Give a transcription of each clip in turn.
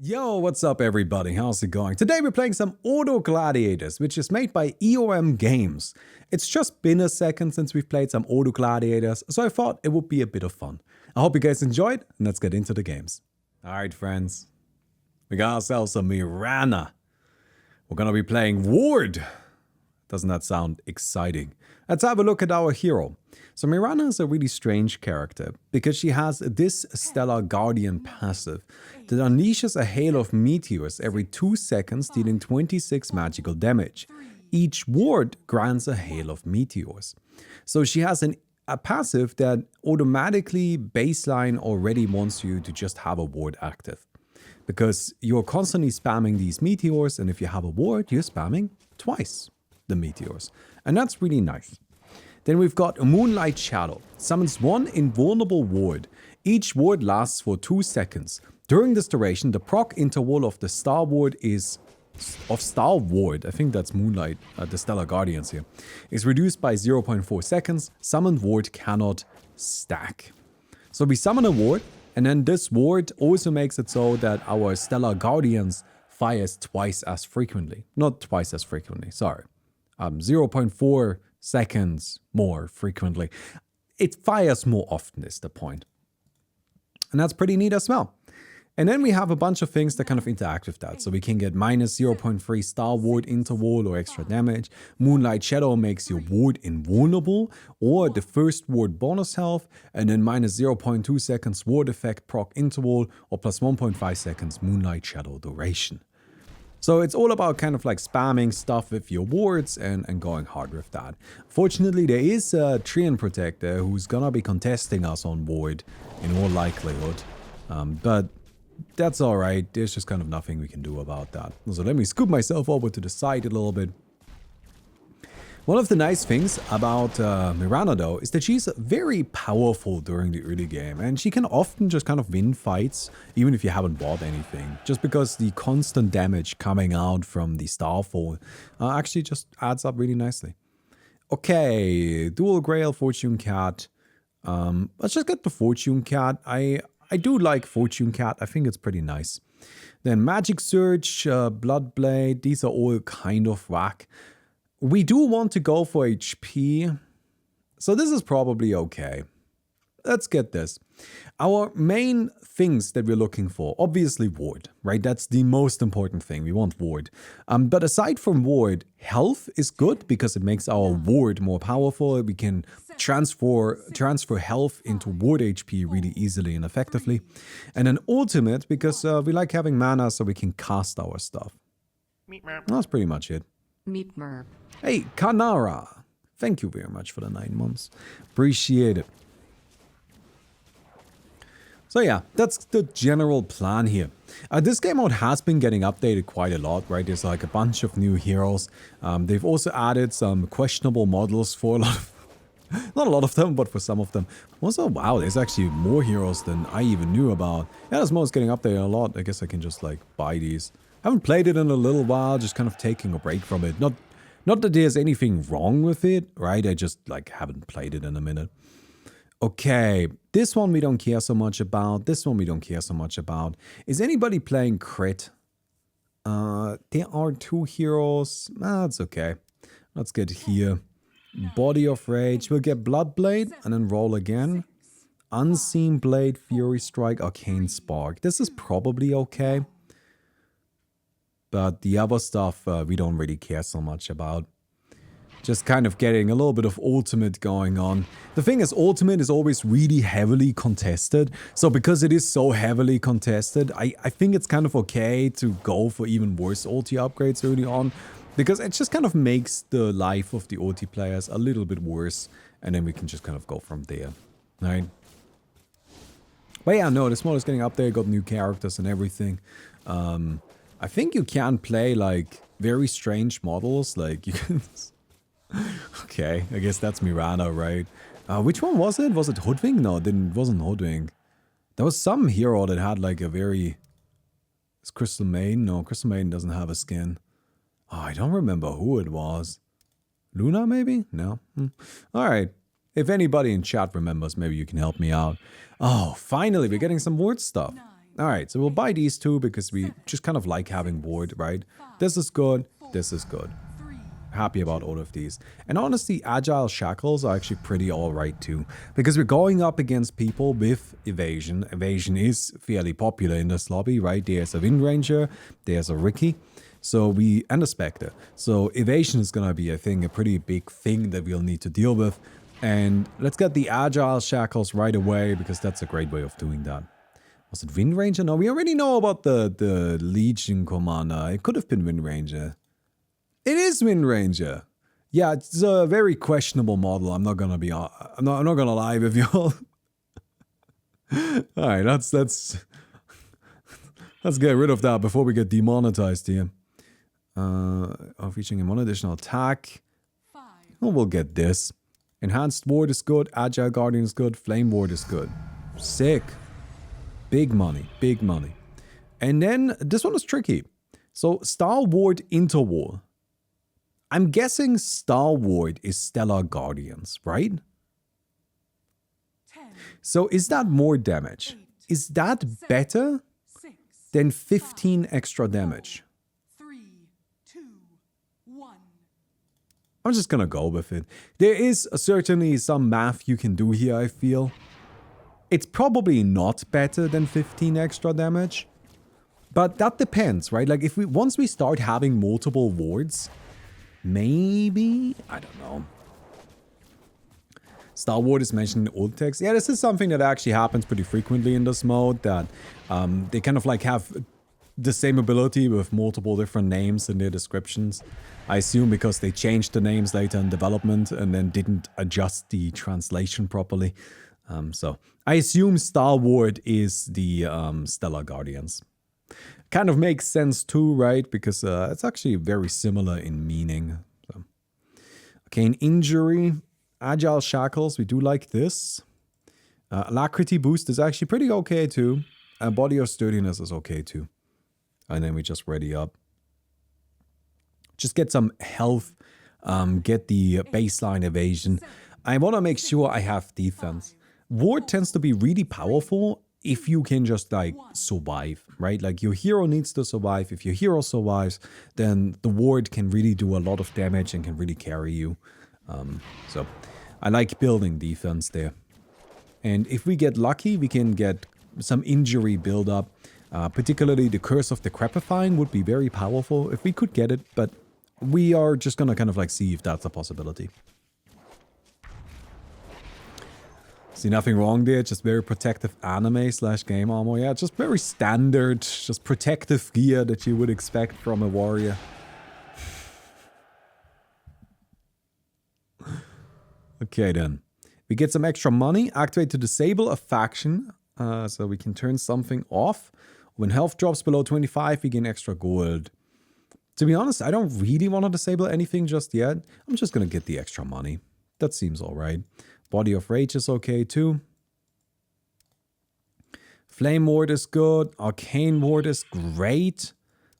Yo, what's up everybody? How's it going? Today we're playing some Auto Gladiators, which is made by EOM Games. It's just been a second since we've played some Auto Gladiators, so I thought it would be a bit of fun. I hope you guys enjoyed, and let's get into the games. Alright friends, we got ourselves a Mirana. We're gonna be playing Ward. Doesn't that sound exciting? Let's have a look at our hero. So Mirana is a really strange character because she has this Stellar Guardian passive that unleashes a hail of meteors every 2 seconds, dealing 26 magical damage. Each ward grants a hail of meteors. So she has a passive that automatically baseline already wants you to just have a ward active. Because you're constantly spamming these meteors, and if you have a ward, you're spamming twice the meteors. And that's really nice. Then we've got Moonlight Shadow. Summons one invulnerable ward. Each ward lasts for 2 seconds. During this duration, the proc interval of the Star Ward I think that's Moonlight, the Stellar Guardians here, is reduced by 0.4 seconds. Summoned ward cannot stack. So we summon a ward, and then this ward also makes it so that our Stellar Guardians fires twice as frequently. Not twice as frequently, sorry. 0.4 seconds more frequently. It fires more often is the point. And that's pretty neat as well. And then we have a bunch of things that kind of interact with that. So we can get minus 0.3 Star Ward interval or extra damage. Moonlight Shadow makes your ward invulnerable or the first ward bonus health. And then minus 0.2 seconds ward effect proc interval or plus 1.5 seconds Moonlight Shadow duration. So it's all about kind of like spamming stuff with your wards and going hard with that. Fortunately, there is a Treant Protector who's gonna be contesting us on ward in all likelihood. But that's alright, there's just kind of nothing we can do about that. So let me scoop myself over to the side a little bit. One of the nice things about Mirana though is that she's very powerful during the early game, and she can often just kind of win fights even if you haven't bought anything, just because the constant damage coming out from the Starfall actually just adds up really nicely. Okay, Dual Grail Fortune Cat. Let's just get the Fortune Cat. I do like Fortune Cat, I think it's pretty nice. Then Magic Surge, Bloodblade, these are all kind of whack. We do want to go for HP, so this is probably okay. Let's get this. Our main things that we're looking for, obviously ward, right? That's the most important thing, we want ward. But aside from ward, health is good because it makes our ward more powerful. We can transfer health into ward HP really easily and effectively. And then ultimate, because we like having mana so we can cast our stuff. That's pretty much it. Meep Merp. Hey, Kanara! Thank you very much for the 9 months. Appreciate it. So yeah, that's the general plan here. This game mode has been getting updated quite a lot, right? There's like a bunch of new heroes. They've also added some questionable models for a lot of... not a lot of them, but for some of them. Also, wow, there's actually more heroes than I even knew about. Yeah, this mode's getting updated a lot. I guess I can just like buy these. Haven't played it in a little while, just kind of taking a break from it. Not that there's anything wrong with it, right? I just like haven't played it in a minute. Okay, this one we don't care so much about. This one we don't care so much about. Is anybody playing crit? There are 2 heroes. That's okay. Let's get here. Body of Rage. We'll get Bloodblade and then roll again. Unseen Blade, Fury Strike, Arcane Spark. This is probably okay. But the other stuff we don't really care so much about. Just kind of getting a little bit of ultimate going on. The thing is, ultimate is always really heavily contested. So because it is so heavily contested, I think it's kind of okay to go for even worse ulti upgrades early on. Because it just kind of makes the life of the ulti players a little bit worse. And then we can just kind of go from there. Right? But yeah, no, this mod is getting up there. Got new characters and everything. I think you can play like very strange models. Like you can... Okay, I guess that's Mirana, right? Which one was it? Was it Hoodwink? No, it wasn't Hoodwink. There was some hero that had like a very... Is Crystal Maiden? No, Crystal Maiden doesn't have a skin. Oh, I don't remember who it was. Luna, maybe? No? Alright. If anybody in chat remembers, maybe you can help me out. Oh, finally, we're getting some word stuff. Alright, so we'll buy these two because we just kind of like having ward, right? This is good. This is good. Happy about all of these. And honestly, agile shackles are actually pretty alright too. Because we're going up against people with evasion. Evasion is fairly popular in this lobby, right? There's a Wind Ranger, there's a Ricky. And a Spectre. So evasion is gonna be, I think, a pretty big thing that we'll need to deal with. And let's get the agile shackles right away, because that's a great way of doing that. Was it Wind Ranger? No, we already know about the Legion commander. It could have been Wind Ranger. It is Wind Ranger. Yeah, it's a very questionable model. I'm not gonna lie with y'all. All right, let's get rid of that before we get demonetized here. Featuring one additional attack. Oh, we'll get this. Enhanced Ward is good. Agile Guardian is good. Flame Ward is good. Sick. Big money. Big money. And then this one is tricky. So Star Ward Interwar. I'm guessing Star Ward is Stellar Guardians, right? 10, so is that more damage? 8, Is that 7, better 6, than 15 extra damage? 3, 2, 1. I'm just gonna go with it. There is certainly some math you can do here, I feel. It's probably not better than 15 extra damage. But that depends, right? Like, once we start having multiple wards, maybe? I don't know. Star Ward is mentioned in old text. Yeah, this is something that actually happens pretty frequently in this mode, that they kind of like have the same ability with multiple different names in their descriptions. I assume because they changed the names later in development and then didn't adjust the translation properly. So I assume Star Ward is the Stellar Guardians. Kind of makes sense too, right? Because it's actually very similar in meaning. So. Okay, in injury, Agile Shackles, we do like this. Alacrity Boost is actually pretty okay too. Body of Sturdiness is okay too. And then we just ready up. Just get some health, get the baseline evasion. I want to make sure I have defense. Ward tends to be really powerful if you can just like survive, right? Like your hero needs to survive. If your hero survives, then the ward can really do a lot of damage and can really carry you. So I like building defense there. And if we get lucky, we can get some injury build up. Particularly the Curse of the Crepifying would be very powerful if we could get it, but we are just gonna kind of like see if that's a possibility. See nothing wrong there, just very protective anime / game armor. Yeah, just very standard, just protective gear that you would expect from a warrior. Okay then. We get some extra money. Activate to disable a faction. So we can turn something off. When health drops below 25, we gain extra gold. To be honest, I don't really want to disable anything just yet. I'm just going to get the extra money. That seems alright. Body of Rage is okay too. Flame Ward is good. Arcane Ward is great.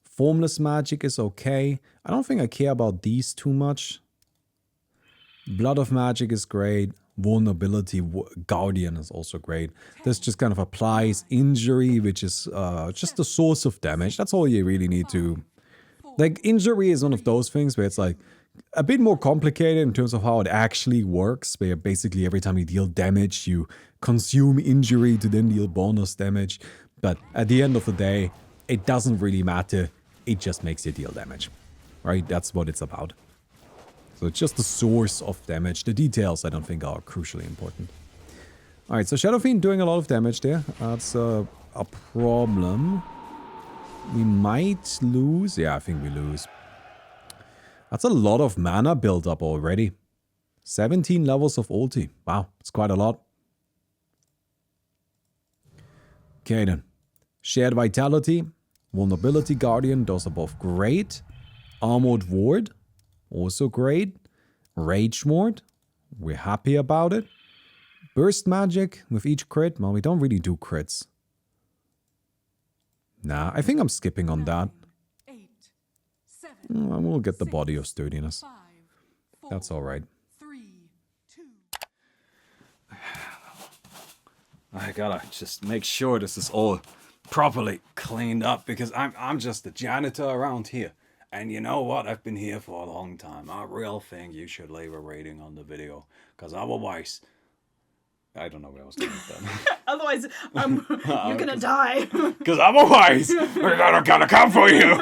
Formless Magic is okay. I don't think I care about these too much. Blood of Magic is great. Vulnerability Guardian is also great. This just kind of applies injury, which is just the source of damage. That's all you really need to... Like, injury is one of those things where it's like a bit more complicated in terms of how it actually works, where basically every time you deal damage, you consume injury to then deal bonus damage. But at the end of the day, it doesn't really matter. It just makes you deal damage, right? That's what it's about. So it's just the source of damage. The details, I don't think, are crucially important. Alright, so Shadow Fiend doing a lot of damage there. That's a problem. We might lose. Yeah, I think we lose. That's a lot of mana built up already. 17 levels of ulti. Wow, it's quite a lot. Okay then. Shared Vitality. Vulnerability Guardian. Those are both great. Armored Ward. Also great. Rage Ward. We're happy about it. Burst Magic with each crit. Well, we don't really do crits. Nah, I think I'm skipping on that. 8, 7, We'll get the Body of Sturdiness. 5, 4, That's alright. 3, 2. I gotta just make sure this is all properly cleaned up because I'm just the janitor around here. And you know what? I've been here for a long time. I really think you should leave a rating on the video, because otherwise, I don't know where I was going with that. Otherwise, you're gonna die. Because otherwise, we're gonna come for you.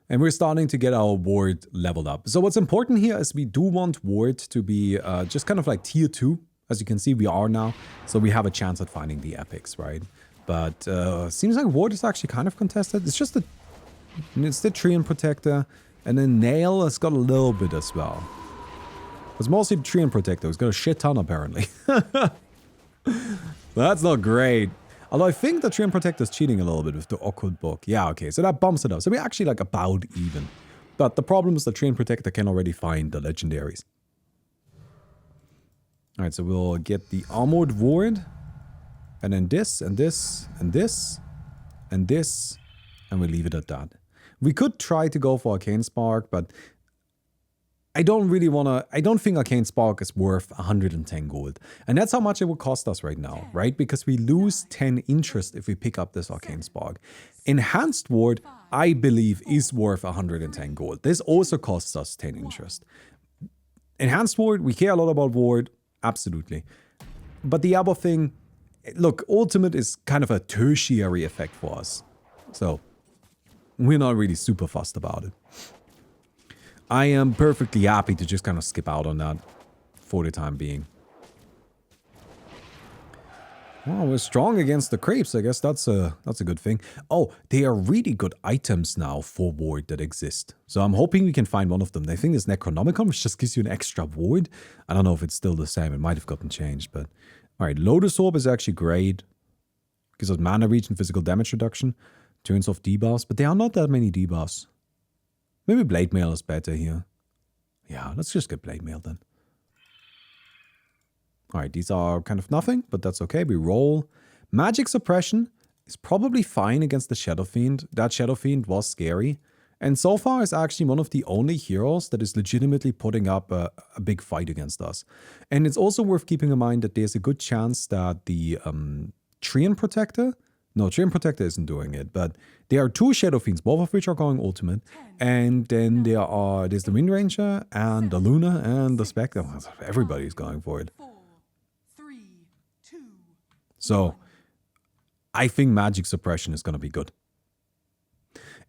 And we're starting to get our ward leveled up. So what's important here is we do want ward to be just kind of like tier 2. As you can see, we are now. So we have a chance at finding the epics, right? But seems like ward is actually kind of contested. It's just it's the Treant Protector. And then Nail has got a little bit as well. It's mostly the Treant Protector. It's got a shit ton apparently. That's not great. Although I think the Treant Protector is cheating a little bit with the Occult Book. Yeah, okay, so that bumps it up. So we're actually like about even. But the problem is the Treant Protector can already find the legendaries. Alright, so we'll get the Armored Ward. And then this, and this, and this, and this. And we'll leave it at that. We could try to go for Arcane Spark, but I don't really want to... I don't think Arcane Spark is worth 110 gold. And that's how much it would cost us right now, right? Because we lose 10 interest if we pick up this Arcane Spark. Enhanced Ward, I believe, is worth 110 gold. This also costs us 10 interest. Enhanced Ward, we care a lot about Ward, absolutely. But the other thing... Look, Ultimate is kind of a tertiary effect for us. So, we're not really super fussed about it. I am perfectly happy to just kind of skip out on that for the time being. Well, we're strong against the creeps. I guess that's a good thing. Oh, they are really good items now for ward that exist. So I'm hoping we can find one of them. I think there's Necronomicon, which just gives you an extra ward. I don't know if it's still the same. It might have gotten changed, but... Alright, Lotus Orb is actually great. Gives us mana reach and physical damage reduction. Turns off debuffs, but there are not that many debuffs. Maybe Blade Mail is better here. Yeah, let's just get Blade Mail then. Alright, these are kind of nothing, but that's okay. We roll. Magic Suppression is probably fine against the Shadow Fiend. That Shadow Fiend was scary. And so far is actually one of the only heroes that is legitimately putting up a big fight against us. And it's also worth keeping in mind that there's a good chance that the Treant Protector... No, Treant Protector isn't doing it, but there are 2 Shadow Fiends, both of which are going ultimate. And then there's the Wind Ranger and the Luna and the Spectre. Everybody's going for it. 4, 3, 2. So, I think Magic Suppression is going to be good.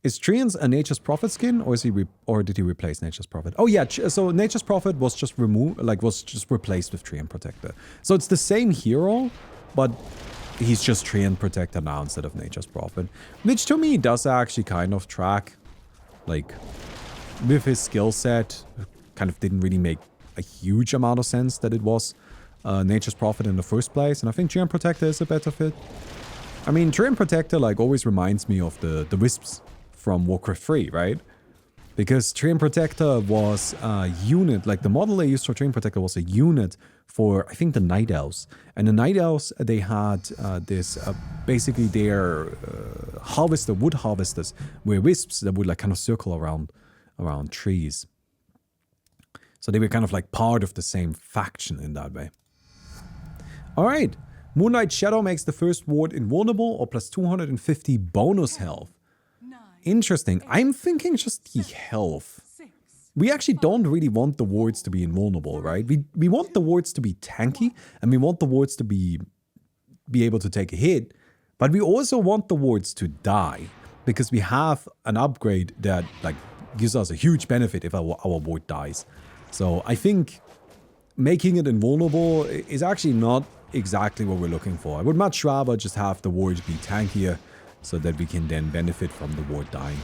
Is Treant a Nature's Prophet skin, or is or did he replace Nature's Prophet? Oh yeah, so Nature's Prophet was just replaced with Treant Protector. So it's the same hero, but he's just Treant Protector now instead of Nature's Prophet, which to me does actually kind of track, like, with his skill set. Kind of didn't really make a huge amount of sense that it was Nature's Prophet in the first place, and I think Treant Protector is a better fit. I mean, Treant Protector like always reminds me of the Wisps from Warcraft 3, right? Because Treant Protector was a unit, like the model they used for Treant Protector was a unit for, I think, the Night Elves. And the Night Elves, they had basically their wood harvesters were wisps that would like kind of circle around trees. So they were kind of like part of the same faction in that way. Alright, Moonlight Shadow makes the first ward invulnerable or plus 250 bonus health. Interesting. I'm thinking just the health. We actually don't really want the wards to be invulnerable, right? We want the wards to be tanky, and we want the wards to be able to take a hit, but we also want the wards to die, because we have an upgrade that like gives us a huge benefit if our ward dies. So I think making it invulnerable is actually not exactly what we're looking for. I would much rather just have the wards be tankier, so that we can then benefit from the ward dying.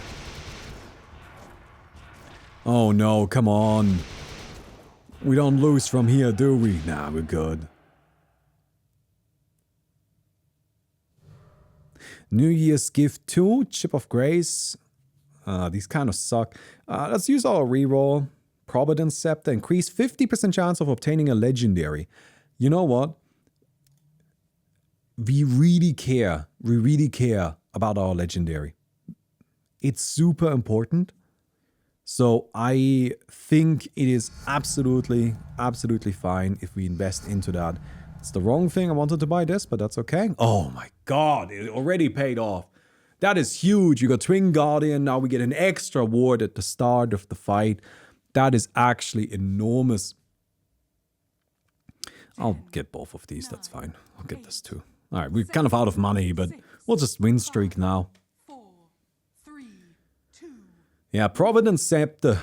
Oh no, come on. We don't lose from here, do we? Nah, we're good. New Year's Gift 2, Chip of Grace. These kind of suck. Let's use our reroll. Providence Scepter. Increase 50% chance of obtaining a legendary. You know what? We really care about our legendary. It's super important. So I think it is absolutely fine if we invest into that. It's the wrong thing. I wanted to buy this, but that's okay. Oh my god, it already paid off. That is huge. You got Twin Guardian. Now we get an extra ward at the start of the fight. That is actually enormous. I'll get both of these. That's fine. I'll get this too. All right, we're kind of out of money, but we'll just win streak now. 4, 3, 2. Yeah, Providence Scepter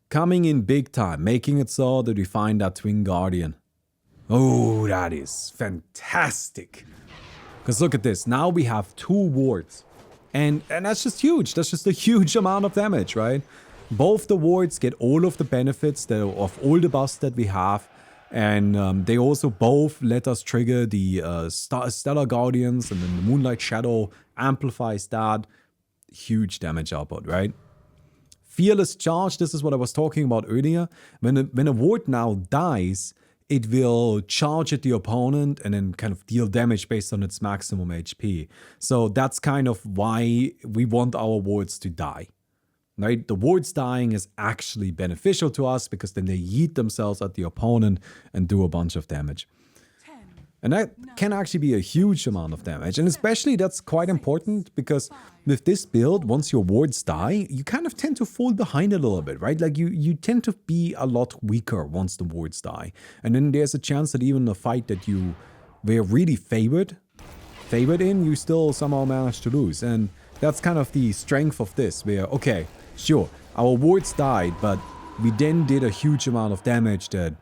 coming in big time, making it so that we find that Twin Guardian. Oh, that is fantastic. Because look at this. Now we have 2 wards. And that's just huge. That's just a huge amount of damage, right? Both the wards get all of the benefits of all the buffs that we have. And they also both let us trigger the Stellar Guardians, and then the Moonlight Shadow amplifies that. Huge damage output, right? Fearless Charge, this is what I was talking about earlier. When a ward now dies, it will charge at the opponent and then kind of deal damage based on its maximum HP. So that's kind of why we want our wards to die. Right? The wards dying is actually beneficial to us because then they yeet themselves at the opponent and do a bunch of damage. 10, And that can actually be a huge amount of damage. And especially that's quite important because with this build, once your wards die, you kind of tend to fall behind a little bit, right? Like you tend to be a lot weaker once the wards die. And then there's a chance that even a fight that you were really favored in, you still somehow manage to lose. And that's kind of the strength of this, where, okay, sure, our wards died, but we then did a huge amount of damage that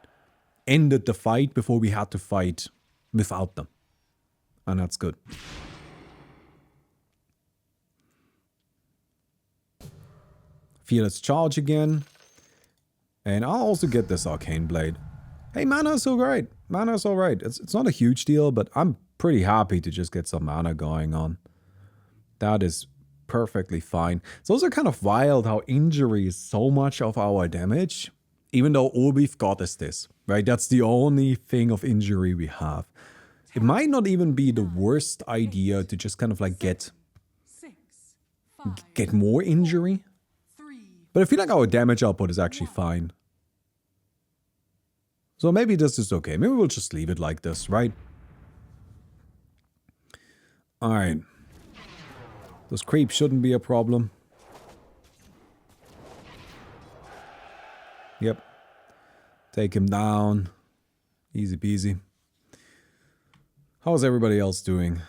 ended the fight before we had to fight without them. And that's good. Fearless Charge again. And I'll also get this Arcane Blade. Hey, mana is so great. Mana is alright. It's not a huge deal, but I'm pretty happy to just get some mana going on. That is perfectly fine. It's also kind of wild how injury is so much of our damage, even though all we've got is this, right? That's the only thing of injury we have. It might not even be the worst idea to just kind of like get 6, 5, get more injury. 3, But I feel like our damage output is actually fine. So maybe this is okay. Maybe we'll just leave it like this, right? Alright. Those creeps shouldn't be a problem. Yep. Take him down. Easy peasy. How's everybody else doing?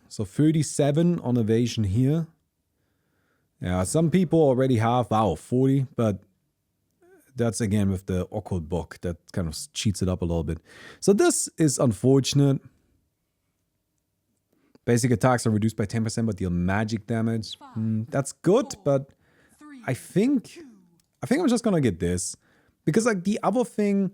So 37 on evasion here. Yeah, some people already have, wow, 40, but that's again with the occult book. That kind of cheats it up a little bit. So this is unfortunate. Basic attacks are reduced by 10% but deal magic damage. That's good, but 3, I think I'm just gonna get this. Because like the other thing,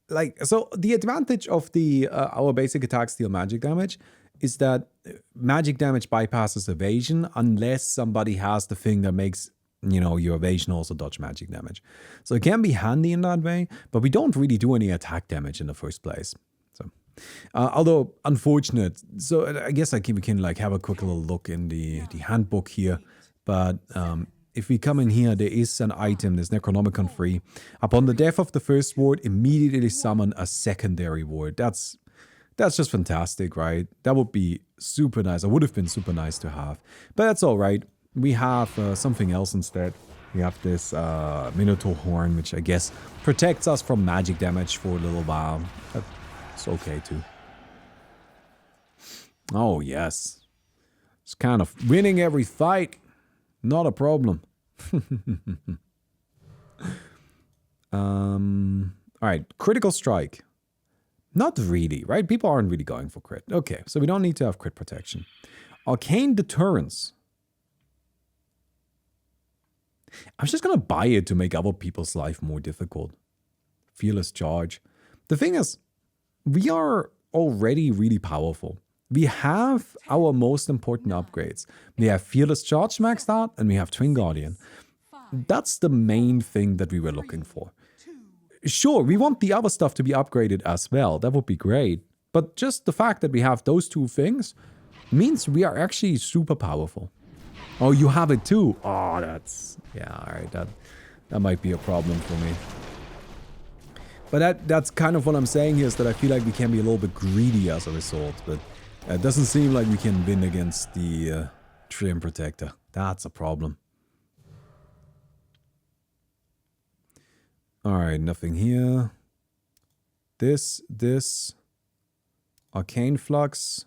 like, so the advantage of the our basic attacks deal magic damage is that magic damage bypasses evasion unless somebody has the thing that makes, you know, your evasion also dodge magic damage. So it can be handy in that way, but we don't really do any attack damage in the first place. So, although unfortunate, so I guess we can like have a quick little look in the handbook here. But if we come in here, there is an item, there's Necronomicon free. Upon the death of the first ward, immediately summon a secondary ward. That's just fantastic, right? That would be super nice. It would have been super nice to have. But that's all right. We have something else instead. We have this Minotaur Horn, which I guess protects us from magic damage for a little while. That's okay too. Oh, yes. It's kind of winning every fight. Not a problem. Alright, critical strike. Not really, right? People aren't really going for crit. Okay, so we don't need to have crit protection. Arcane deterrence. I'm just gonna buy it to make other people's life more difficult. Fearless charge. The thing is, we are already really powerful. We have our most important upgrades. We have Fearless Charge maxed out, and we have Twin Guardian. That's the main thing that we were looking for. Sure, we want the other stuff to be upgraded as well. That would be great. But just the fact that we have those two things means we are actually super powerful. Oh, you have it too? Oh, that's... yeah, alright. That might be a problem for me. But that's kind of what I'm saying here, is that I feel like we can be a little bit greedy as a result. But it doesn't seem like we can win against the Treant Protector. That's a problem. Alright, nothing here. This. Arcane Flux.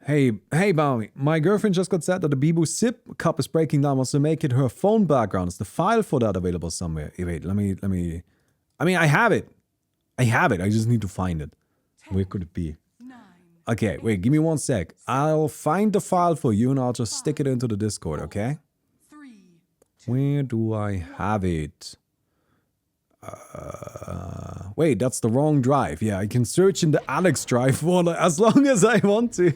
Hey, Baumi. My girlfriend just got said that the Bibu Zip cup is breaking down. Wants to make it her phone background. Is the file for that available somewhere? Hey, wait, let me. I mean, I have it. I just need to find it. Where could it be? Okay, wait, give me 1 sec. I'll find the file for you and I'll just stick it into the Discord, okay? Where do I have it? Wait, that's the wrong drive. Yeah, I can search in the Alex drive for as long as I want to.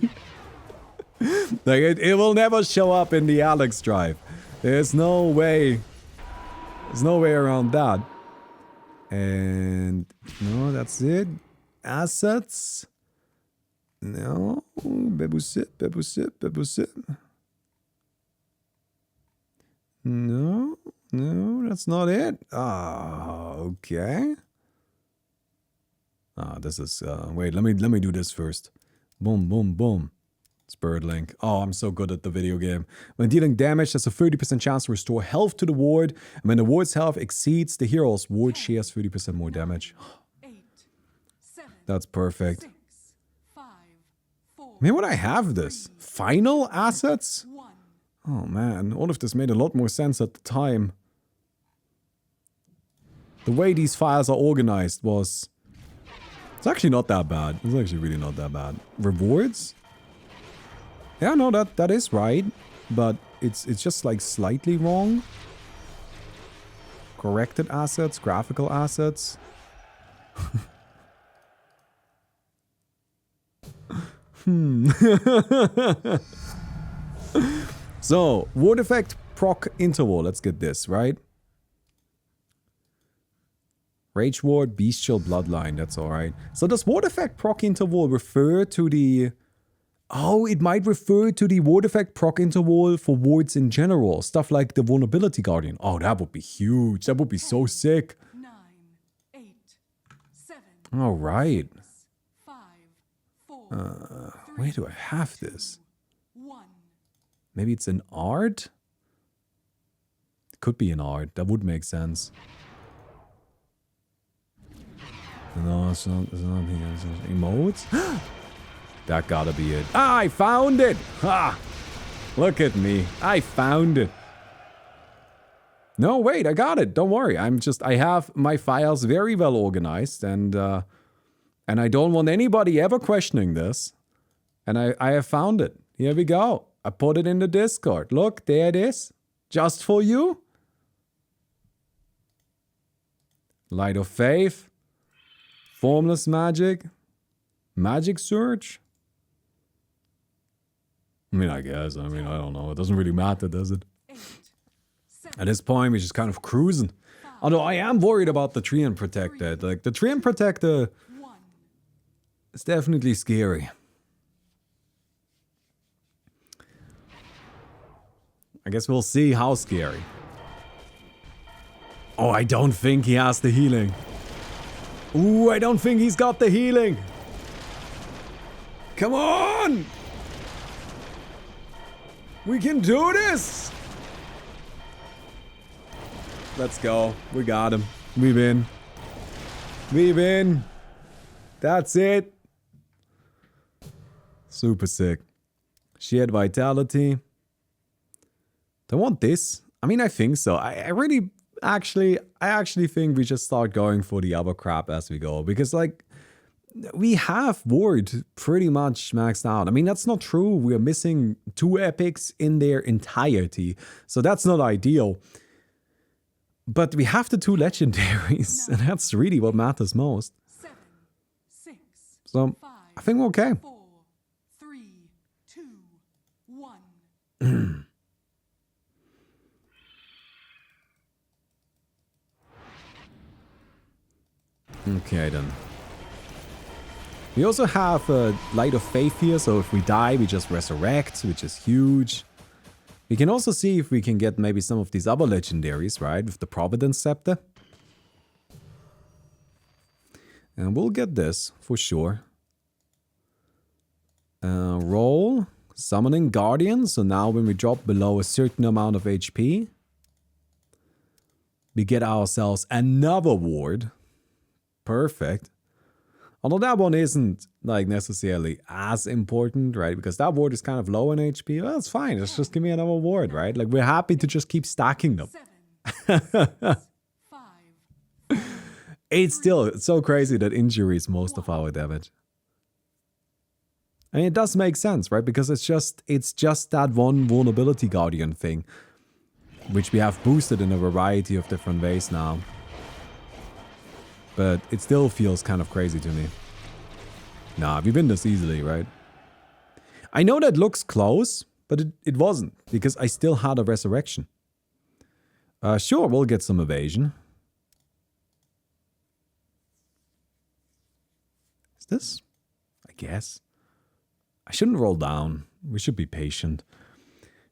Like, it will never show up in the Alex drive. There's no way. There's no way around that. And no, that's it. Assets. No. Bebusit. No, that's not it. Ah, okay. Ah, this is, wait, let me do this first. Boom. Spirit Link. Oh, I'm so good at the video game. When dealing damage, there's a 30% chance to restore health to the ward. And when the ward's health exceeds the hero's, ward shares 30% more damage. That's perfect. Man, would I have this? Final assets? Oh man, all of this made a lot more sense at the time. The way these files are organized was... It's actually not that bad. It's actually really not that bad. Rewards? Yeah, no, that is right. But it's just like slightly wrong. Corrected assets, graphical assets. So, ward effect proc interval. Let's get this, right? Rage ward, bestial bloodline. That's alright. So does ward effect proc interval refer to the... Oh, it might refer to the ward effect proc interval for wards in general. Stuff like the vulnerability guardian. Oh, that would be huge. That would be so sick. 9, 8, 7. Alright. 5, 4. Where do I have this? 1. Maybe it's in art? It could be in art. That would make sense. No, it's not. There's nothing else. Emotes? That gotta be it. Ah, I found it! Ha! Look at me. I found it. No, wait, I got it. Don't worry. I have my files very well organized and I don't want anybody ever questioning this. And I have found it. Here we go. I put it in the Discord. Look, there it is. Just for you. Light of Faith. Formless Magic. Magic Surge. I mean, I guess. I mean, I don't know. It doesn't really matter, does it? 8, 7. At this point, we're just kind of cruising. Although I am worried about the Treant Protector. Like, the Treant Protector 1. is definitely scary. I guess we'll see how scary. Oh, I don't think he has the healing. Ooh, I don't think he's got the healing. Come on! We can do this! Let's go. We got him. We win. We win. That's it. Super sick. Shared vitality. Do I want this? I mean, I think so. I really... I actually think we just start going for the other crap as we go. Because, like, we have Ward pretty much maxed out. I mean, that's not true. We're missing 2 epics in their entirety. So that's not ideal. But we have the 2 legendaries. And that's really what matters most. 7, 6, So, 5, I think we're okay. 4, 3, 2, 1. Okay, then. We also have Light of Faith here, so if we die, we just resurrect, which is huge. We can also see if we can get maybe some of these other legendaries, right? With the Providence Scepter. And we'll get this for sure. Roll. Summoning Guardian. So now when we drop below a certain amount of HP, we get ourselves another ward. Perfect. Although that one isn't like necessarily as important, right? Because that ward is kind of low in HP. Well, that's fine. Just give me another ward, right? Like we're happy to just keep stacking them. 7, 6, 5, It's so crazy that injury is most of our damage. I mean, it does make sense, right? Because it's just that one vulnerability guardian thing, which we have boosted in a variety of different ways now. But it still feels kind of crazy to me. Nah, we win this easily, right? I know that looks close, but it wasn't, because I still had a resurrection. Sure, we'll get some evasion. Is this? I guess. I shouldn't roll down. We should be patient.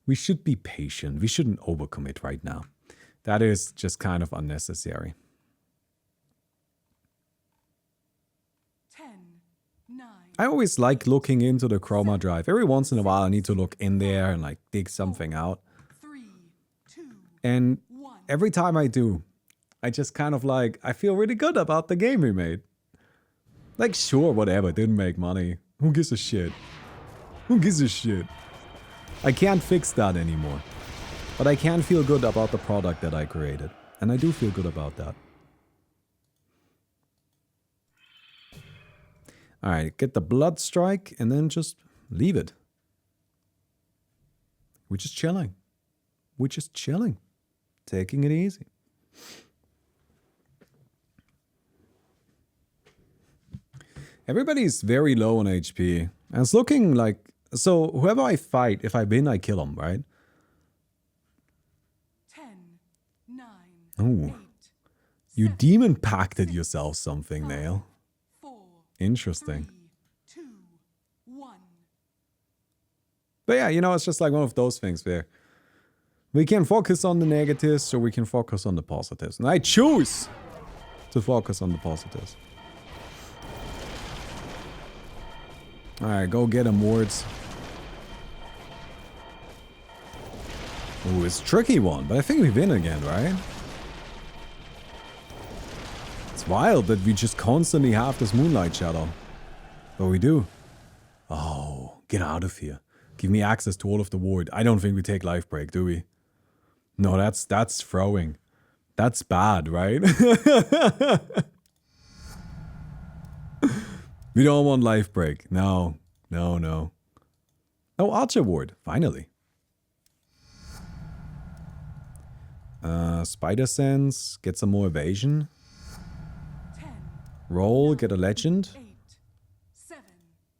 We should be patient. We shouldn't overcommit right now. That is just kind of unnecessary. 10, 9. I always like looking into the chroma drive. Every once in a while I need to look in there and like dig something out. 3, 2, And 1. every time I do, I just kind of like, I feel really good about the game we made. Like, sure, whatever, didn't make money. Who gives a shit? Who gives a shit? I can't fix that anymore. But I can feel good about the product that I created. And I do feel good about that. Alright, get the blood strike and then just leave it. We're just chilling. We're just chilling. Taking it easy. Everybody's very low on HP. And it's looking like... So, whoever I fight, if I win, I kill them, right? 10, 9, Oh. 8, You demon pacted yourself something, Nail. 4, Interesting. 3, 2, 1. But yeah, you know, it's just like one of those things where we can focus on the negatives or we can focus on the positives. And I choose to focus on the positives. Alright, go get them, wards. Ooh, it's a tricky one, but I think we win again, right? It's wild that we just constantly have this Moonlight Shadow. But we do. Oh, get out of here. Give me access to all of the ward. I don't think we take life break, do we? No, that's throwing. That's bad, right? We don't want life break. No. No, no. Oh, Archer ward. Finally. Spider Sense. Get some more evasion. 10, Roll. Get a legend. 8, 7,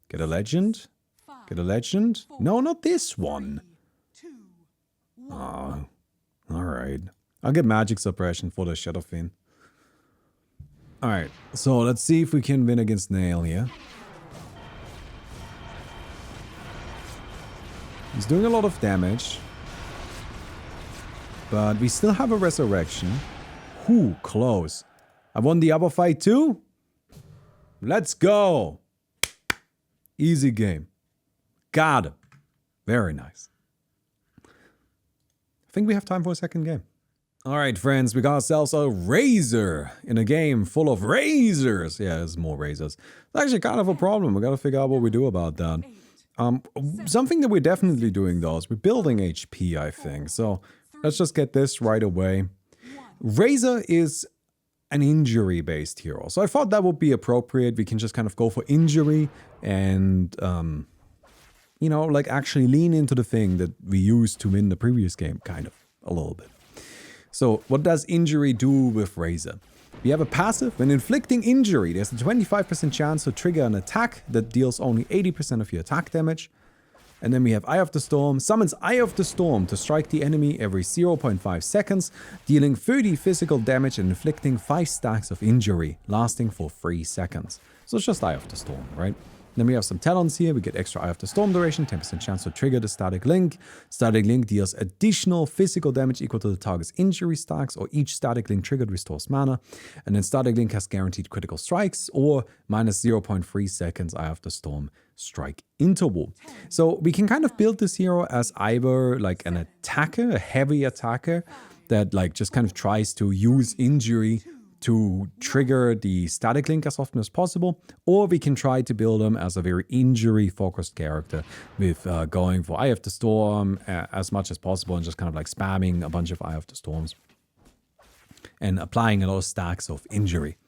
Get a legend. 5, Get a legend. No, not this one. 2, 1. Oh, alright. I'll get magic suppression for the Shadow Fiend. Alright, so let's see if we can win against Nail here. He's doing a lot of damage. But we still have a resurrection. Whew, close. I won the other fight too? Let's go! Easy game. Got him. Very nice. I think we have time for a second game. Alright, friends, we got ourselves a razor in a game full of razors. Yeah, there's more razors. It's actually kind of a problem. We gotta figure out what we do about that. Something that we're definitely doing though is we're building HP, I think. So let's just get this right away. Razor is an injury-based hero. So I thought that would be appropriate. We can just kind of go for injury and, you know, like actually lean into the thing that we used to win the previous game, kind of, a little bit. So what does injury do with Razor? We have a passive. When inflicting injury, there's a 25% chance to trigger an attack that deals only 80% of your attack damage. And then we have Eye of the Storm. Summons Eye of the Storm to strike the enemy every 0.5 seconds, dealing 30 physical damage and inflicting 5 stacks of injury, lasting for 3 seconds. So it's just Eye of the Storm, right? Then we have some talents here. We get extra Eye of the Storm duration, 10% chance to trigger the static link. Static link deals additional physical damage equal to the target's injury stacks, or each static link triggered restores mana. And then static link has guaranteed critical strikes, or minus 0.3 seconds Eye of the Storm strike interval. So we can kind of build this hero as either like an attacker, a heavy attacker, that like just kind of tries to use injury to trigger the static link as often as possible, or we can try to build him as a very injury-focused character with going for Eye of the Storm as much as possible and just kind of like spamming a bunch of Eye of the Storms and applying a lot of stacks of injury.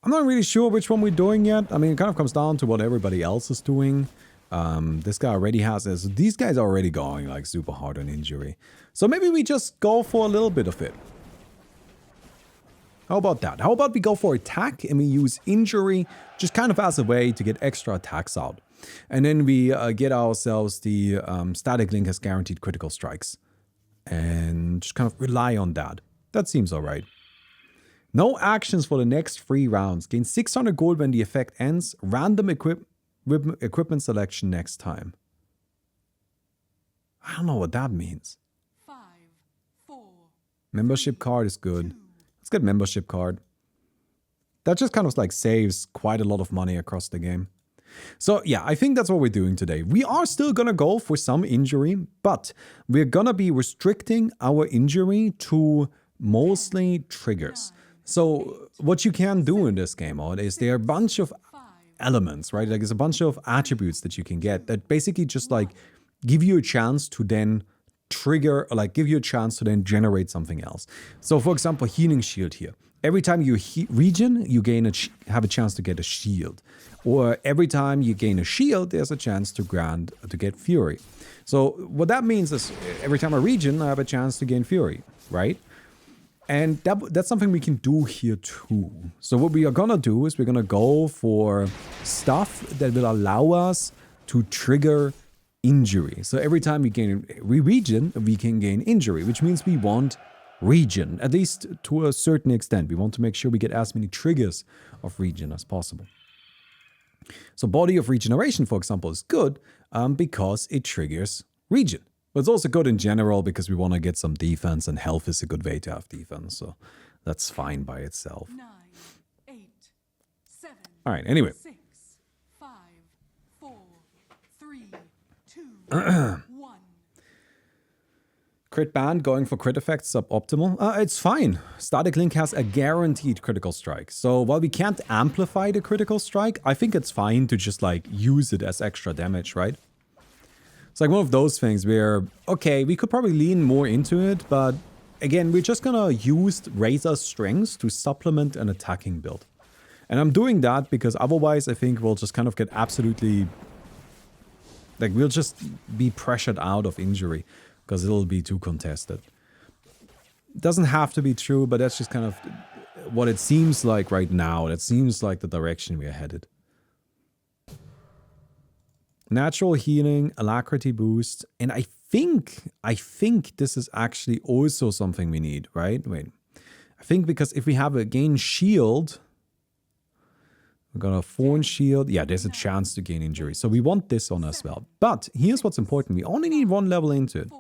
I'm not really sure which one we're doing yet. I mean, it kind of comes down to what everybody else is doing. This guy already has this. These guys are already going like super hard on injury. So maybe we just go for a little bit of it. How about that? How about we go for attack and we use injury just kind of as a way to get extra attacks out. And then we get ourselves the static link has guaranteed critical strikes. And just kind of rely on that. That seems alright. No actions for the next 3 rounds. Gain 600 gold when the effect ends. Random equipment selection next time. I don't know what that means. 5, 4. Membership card is good. Let's get membership card. That just kind of like saves quite a lot of money across the game. So yeah, I think that's what we're doing today. We are still gonna go for some injury, but we're gonna be restricting our injury to mostly triggers. So what you can do in this game mode is there are a bunch of elements, right? Like there's a bunch of attributes that you can get that basically just like give you a chance to then trigger, or like give you a chance to then generate something else. So for example, healing shield here. Every time you regen, you have a chance to get a shield. Or every time you gain a shield, there's a chance to get fury. So what that means is every time I regen, I have a chance to gain fury, right? And that's something we can do here too. So what we are gonna do is we're gonna go for stuff that will allow us to trigger injury. So every time we regen, we can gain injury, which means we want regen, at least to a certain extent. We want to make sure we get as many triggers of regen as possible. So body of regeneration, for example, is good because it triggers regen. But it's also good in general because we want to get some defense, and health is a good way to have defense. So that's fine by itself. 9, 8, 7. All right, anyway. 6, 5, 4, 3, 2, 1. Crit band going for crit effects suboptimal. It's fine. Static link has a guaranteed critical strike. So while we can't amplify the critical strike, I think it's fine to just like use it as extra damage, right? It's like one of those things where, okay, we could probably lean more into it, but again, we're just gonna use Razor's strengths to supplement an attacking build. And I'm doing that because otherwise I think we'll just kind of get absolutely, like we'll just be pressured out of injury because it'll be too contested. It doesn't have to be true, but that's just kind of what it seems like right now. It seems like the direction we're headed. Natural healing, alacrity boost, and I think this is actually also something we need, right? Wait, I think because if we have a gain shield, we're gonna Thorn shield. Yeah, there's a chance to gain injury, so we want this on as well. But here's what's important: we only need 1 level into it.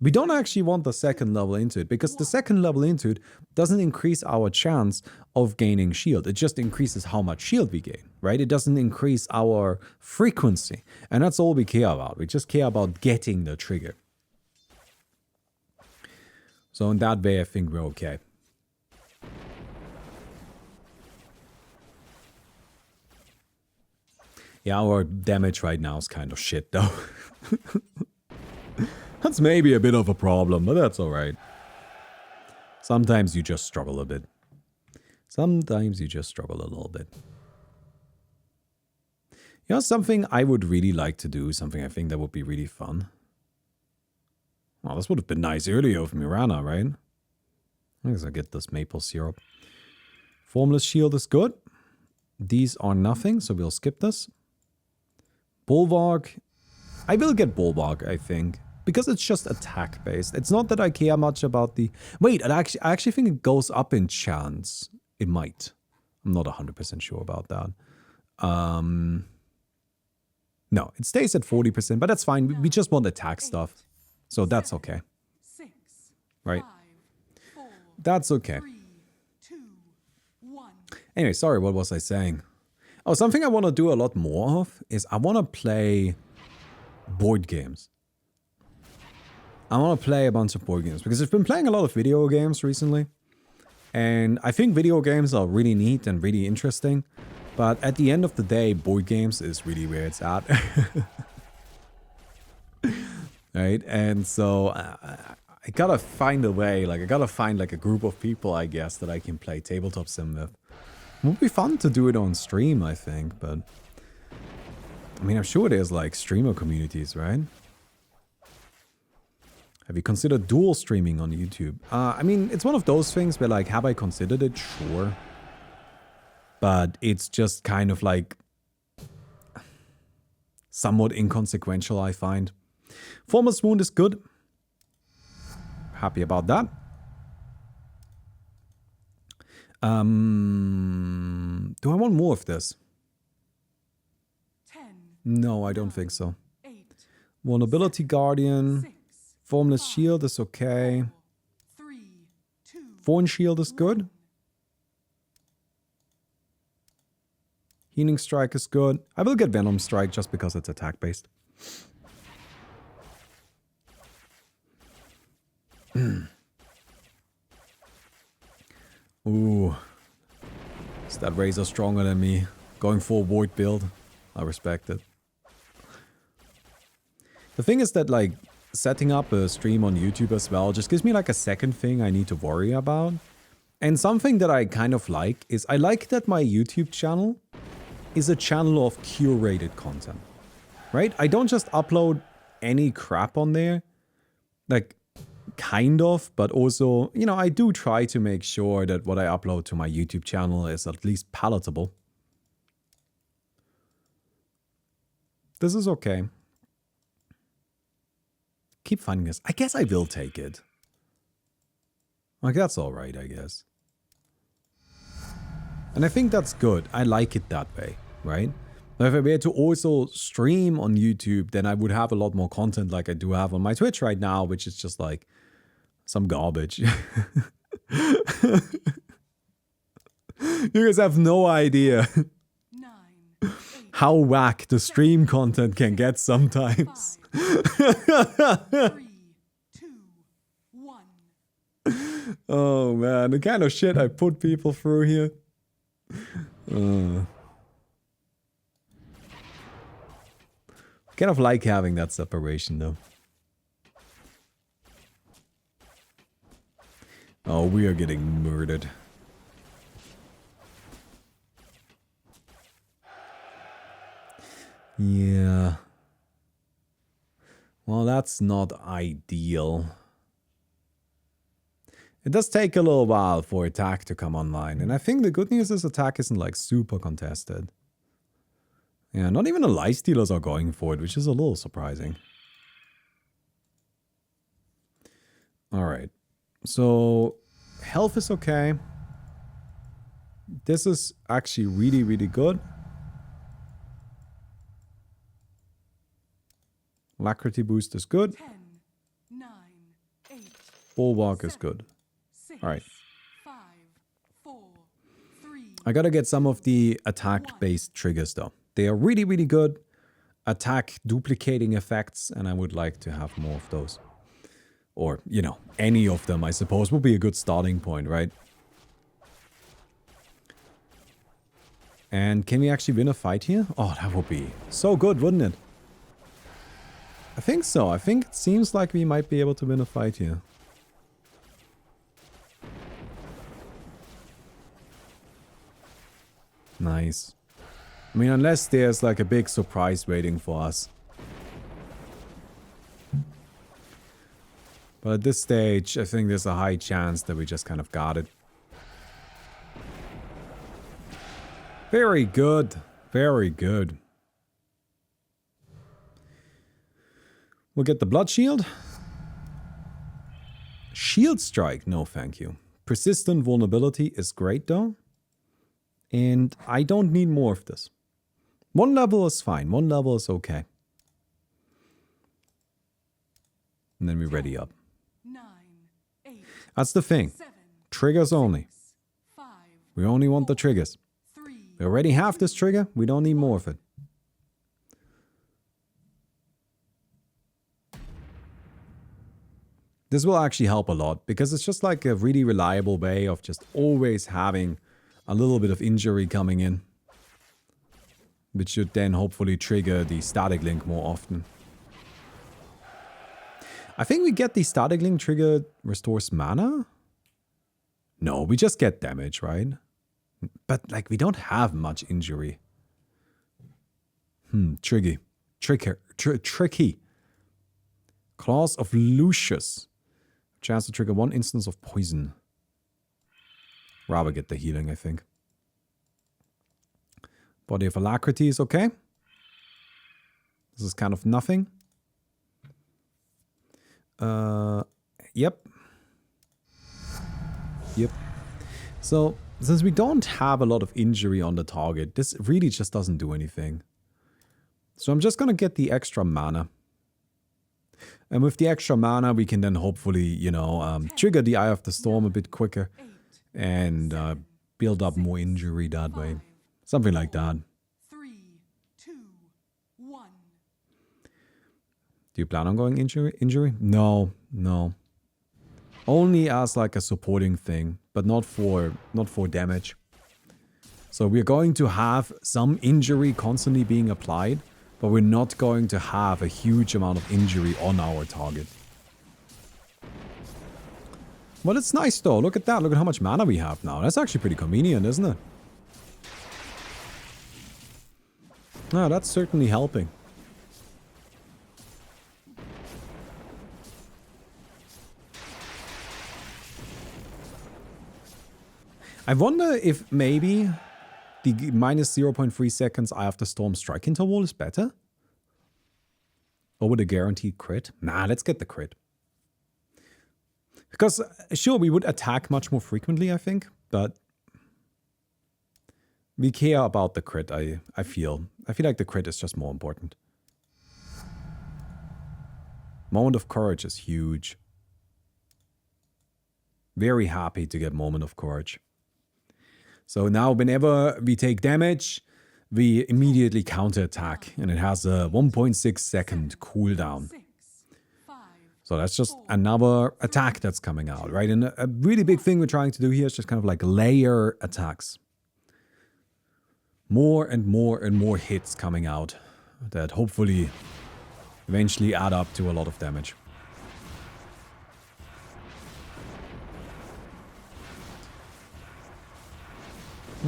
We don't actually want the 2nd level into it, because the 2nd level into it doesn't increase our chance of gaining shield. It just increases how much shield we gain, right? It doesn't increase our frequency. And that's all we care about. We just care about getting the trigger. So in that way, I think we're okay. Yeah, our damage right now is kind of shit, though. That's maybe a bit of a problem, but that's alright. Sometimes you just struggle a bit. Sometimes you just struggle a little bit. You know, something I would really like to do, something I think that would be really fun. Well, this would have been nice earlier with Mirana, right? I guess I get this maple syrup. Formless shield is good. These are nothing, so we'll skip this. Bulwark. I will get Bulwark, I think. Because it's just attack based. It's not that I care much about the... Wait, I actually think it goes up in chance. It might. I'm not 100% sure about that. No, it stays at 40%, but that's fine. We just want attack stuff. So that's okay. 6, Right? 5, 4, That's okay. 3, 2, 1. Anyway, sorry, what was I saying? Oh, something I want to do a lot more of is I want to play board games. I want to play a bunch of board games because I've been playing a lot of video games recently. And I think video games are really neat and really interesting. But at the end of the day, board games is really where it's at. Right? And so I gotta find a way, like I gotta find like a group of people, I guess, that I can play tabletop sim with. It would be fun to do it on stream, I think, but I mean, I'm sure there's like streamer communities, right? Have you considered dual streaming on YouTube? I mean, it's one of those things where like, have I considered it? Sure. But it's just kind of like somewhat inconsequential, I find. Formless Wound is good. Happy about that. Do I want more of this? 10, No, I don't think so. 8, Vulnerability Guardian. 6, Formless Shield is okay. 3, 2, Thorn Shield is good. Healing Strike is good. I will get Venom Strike just because it's attack based. Ooh. Is that Razor stronger than me? Going for a Void build. I respect it. The thing is that like setting up a stream on YouTube as well just gives me like a second thing I need to worry about. And something that I kind of like is I like that my YouTube channel is a channel of curated content, right? I don't just upload any crap on there, like kind of, but also, you know, I do try to make sure that what I upload to my YouTube channel is at least palatable. This is okay. Keep finding this. I guess I will take it. Like, that's all right, I guess. And I think that's good. I like it that way, right? Now, if I were to also stream on YouTube, then I would have a lot more content like I do have on my Twitch right now, which is just like some garbage. You guys have no idea 9, 8, how whack the stream content can get sometimes. 3, 2, 1. Oh man, the kind of shit I put people through here. Kind of like having that separation though. Oh, we are getting murdered. Yeah. Well, that's not ideal. It does take a little while for attack to come online. And I think the good news is attack isn't like super contested. Yeah, not even the lifestealers are going for it, which is a little surprising. Alright. So, health is okay. This is actually really, really good. Alacrity boost is good. 10, 9, 8, Bulwark is good. 6, Alright. 5, 4, 3. I gotta get some of the attack-based triggers though. They are really, really good. Attack duplicating effects, and I would like to have more of those. Or, you know, any of them, I suppose, would be a good starting point, right? And can we actually win a fight here? Oh, that would be so good, wouldn't it? I think so. I think it seems like we might be able to win a fight here. Nice. I mean, unless there's like a big surprise waiting for us. But at this stage, I think there's a high chance that we just kind of got it. Very good. Very good. We'll get the Blood Shield. Shield Strike, no thank you. Persistent Vulnerability is great though. And I don't need more of this. 1 level is fine. 1 level is okay. And then we ready up. 9, 8, That's the thing. 7, Triggers only. 5, We only want the triggers. 3, We already have this trigger. We don't need more of it. This will actually help a lot because it's just like a really reliable way of just always having a little bit of injury coming in, which should then hopefully trigger the static link more often. I think we get the static link trigger restores mana? No, we just get damage, right? But like we don't have much injury. Tricky. Tricky. Claws of Lucius. Chance to trigger 1 instance of poison. Rather get the healing, I think. Body of Alacrity is okay. This is kind of nothing. Yep. Yep. So, since we don't have a lot of injury on the target, this really just doesn't do anything. So I'm just gonna get the extra mana. And with the extra mana, we can then hopefully, you know, trigger the Eye of the Storm a bit quicker. And build up more injury that way. Something like that. 3, 2, 1. Do you plan on going injury? No, no. Only as like a supporting thing, but not for damage. So we're going to have some injury constantly being applied, but we're not going to have a huge amount of injury on our target. Well, it's nice though. Look at that. Look at how much mana we have now. That's actually pretty convenient, isn't it? No, that's certainly helping. I wonder if maybe the minus 0.3 seconds Eye of the Storm strike interval is better? Or with a guaranteed crit? Nah, let's get the crit. Because, sure, we would attack much more frequently, I think, but we care about the crit, I feel. I feel like the crit is just more important. Moment of Courage is huge. Very happy to get Moment of Courage. So now whenever we take damage, we immediately counterattack, and it has a 1.6 second cooldown. 6, 5, So that's just another attack that's coming out, right? And a really big thing we're trying to do here is just kind of like layer attacks. More and more and more hits coming out that hopefully eventually add up to a lot of damage.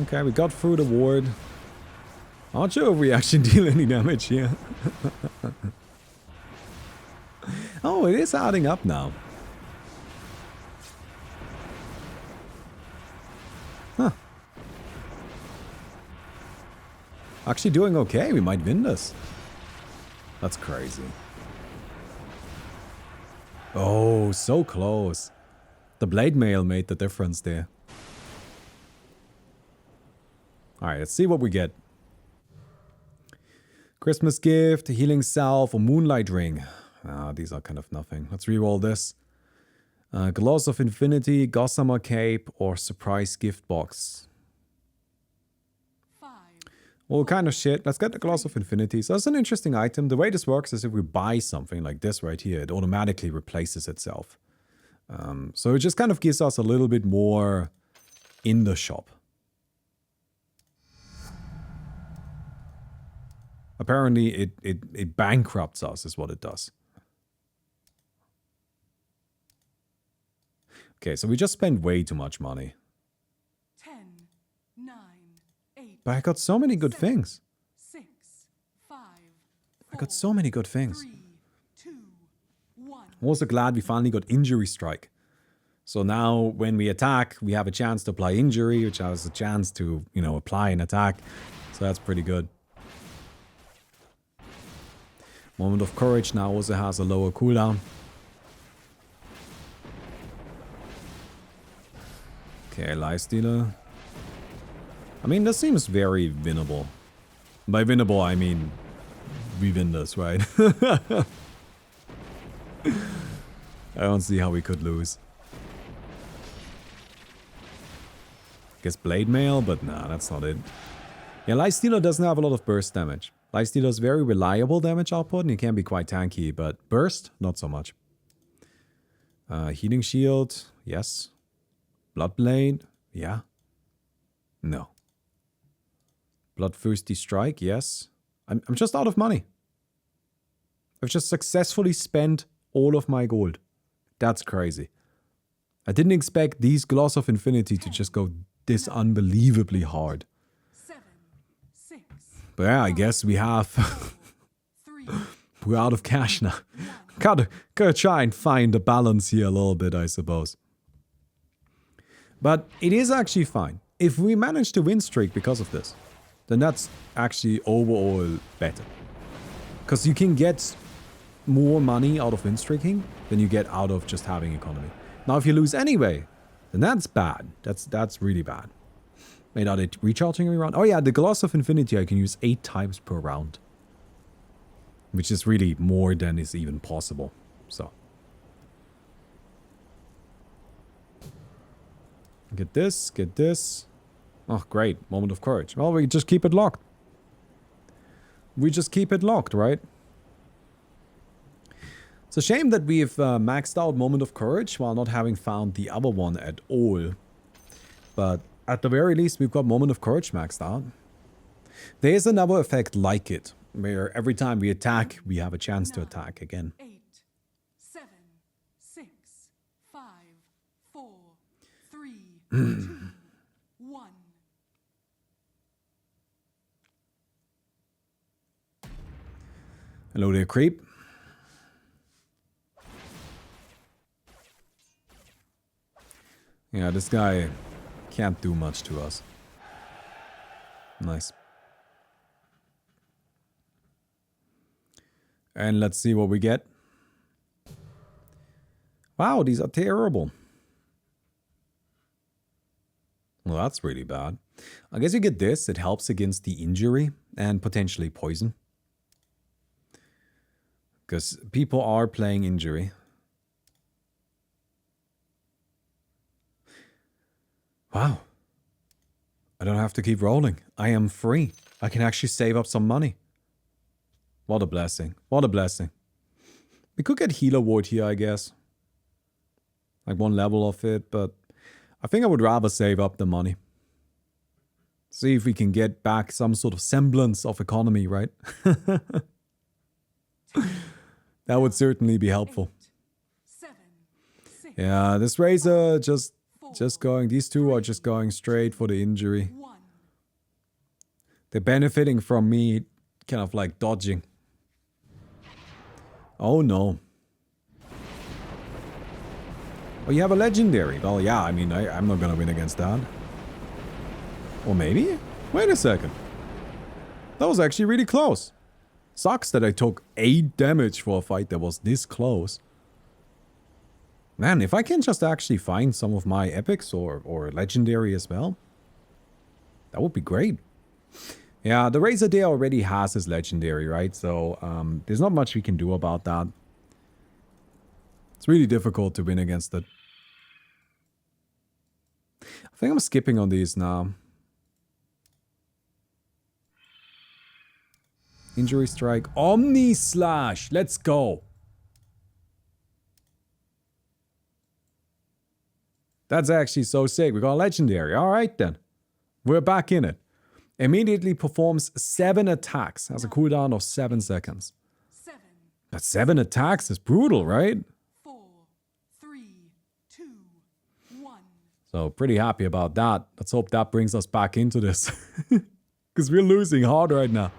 Okay, we got through the ward. Not sure if we actually deal any damage here. Oh, it is adding up now. Huh. Actually doing okay. We might win this. That's crazy. Oh, so close. The blade mail made the difference there. Alright, let's see what we get. Christmas gift, healing salve, or moonlight ring. Ah, these are kind of nothing. Let's reroll this. Gloss of Infinity, Gossamer Cape, or surprise gift box. 5, Well, kind of shit. Let's get the Gloss of Infinity. So that's an interesting item. The way this works is if we buy something like this right here, it automatically replaces itself. So it just kind of gives us a little bit more in the shop. Apparently, it bankrupts us, is what it does. Okay, so we just spent way too much money. 10, 9, 8, But I got so many good things. 6, 5, I got so many good things. 3, 2, 1. I'm also glad we finally got Injury Strike. So now when we attack, we have a chance to apply Injury, which has a chance to, you know, apply an attack. So that's pretty good. Moment of Courage now also has a lower cooldown. Okay, Lifestealer. I mean, this seems very winnable. By winnable, I mean we win this, right? I don't see how we could lose. Guess Blade Mail, but nah, that's not it. Yeah, Lifestealer doesn't have a lot of burst damage. Lifestealer is very reliable damage output, and he can be quite tanky, but burst, not so much. Healing Shield, yes. Bloodblade, yeah. No. Bloodthirsty Strike, yes. I'm just out of money. I've just successfully spent all of my gold. That's crazy. I didn't expect these Gloss of Infinity to just go this unbelievably hard. 7, 6, But yeah, I guess we have... 3, we're out of cash now. Gotta try and find a balance here a little bit, I suppose. But it is actually fine. If we manage to win streak because of this, then that's actually overall better. Because you can get more money out of win streaking than you get out of just having economy. Now, if you lose anyway, then that's bad. That's really bad. Wait, are they recharging every round? Oh yeah, the Gloss of Infinity I can use 8 times per round. Which is really more than is even possible. So. Get this, get this. Oh, great. Moment of Courage. Well, we just keep it locked. We just keep it locked, right? It's a shame that we've maxed out Moment of Courage while not having found the other one at all. But at the very least, we've got Moment of Courage maxed out. There's another effect like it, where every time we attack, we have a chance to attack again. 8, 7, 6, 5, 4, 3, 2, 1. Hello there, creep. Yeah, this guy can't do much to us. Nice. And let's see what we get. Wow, these are terrible. Well, that's really bad. I guess you get this. It helps against the injury and potentially poison. Because people are playing injury. Wow. I don't have to keep rolling. I am free. I can actually save up some money. What a blessing. What a blessing. We could get Healer Ward here, I guess. Like 1 level of it, but I think I would rather save up the money. See if we can get back some sort of semblance of economy, right? That would certainly be helpful. 7, 6, Yeah, this Razor just going... These two are just going straight for the injury. 1. They're benefiting from me kind of like dodging. Oh no. Oh, you have a legendary. Well, yeah, I mean, I'm not gonna win against that. Or maybe? Wait a second. That was actually really close. Sucks that I took 8 damage for a fight that was this close. Man, if I can just actually find some of my epics or legendary as well, that would be great. Yeah, the Razor there already has his legendary, right? So, there's not much we can do about that. It's really difficult to win against it. I think I'm skipping on these now. Injury Strike. Omni Slash! Let's go! That's actually so sick. We got a legendary. Alright then. We're back in it. Immediately performs 7 attacks. Has a cooldown of 7 seconds. 7, But 7 attacks is brutal, right? 4, 3, 2, 1. So pretty happy about that. Let's hope that brings us back into this. Because we're losing hard right now.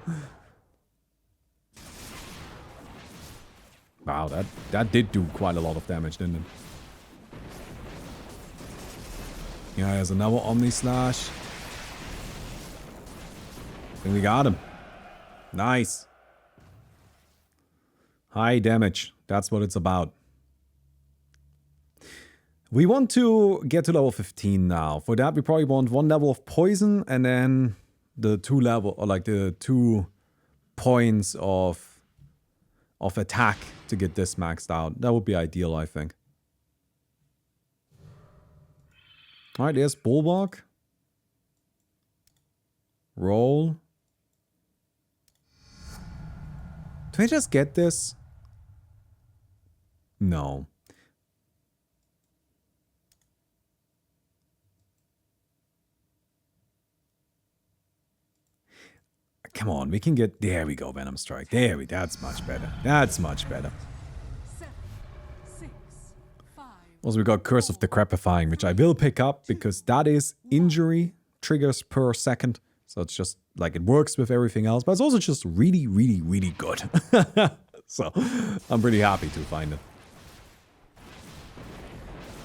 Wow, that did do quite a lot of damage, didn't it? Yeah, there's another Omni Slash. I think we got him. Nice. High damage. That's what it's about. We want to get to level 15 now. For that, we probably want 1 level of poison and then the 2 level, or like the 2 points of attack to get this maxed out. That would be ideal, I think. Alright, there's Bulwark. Roll. Do I just get this? No. Come on, we can get... There we go, Venom Strike. That's much better. That's much better. 7, 6, 5, Also, we got Curse of the Crapifying, which I will pick up because that is injury triggers per second. So it's just like it works with everything else, but it's also just really, really, really good. So I'm pretty happy to find it.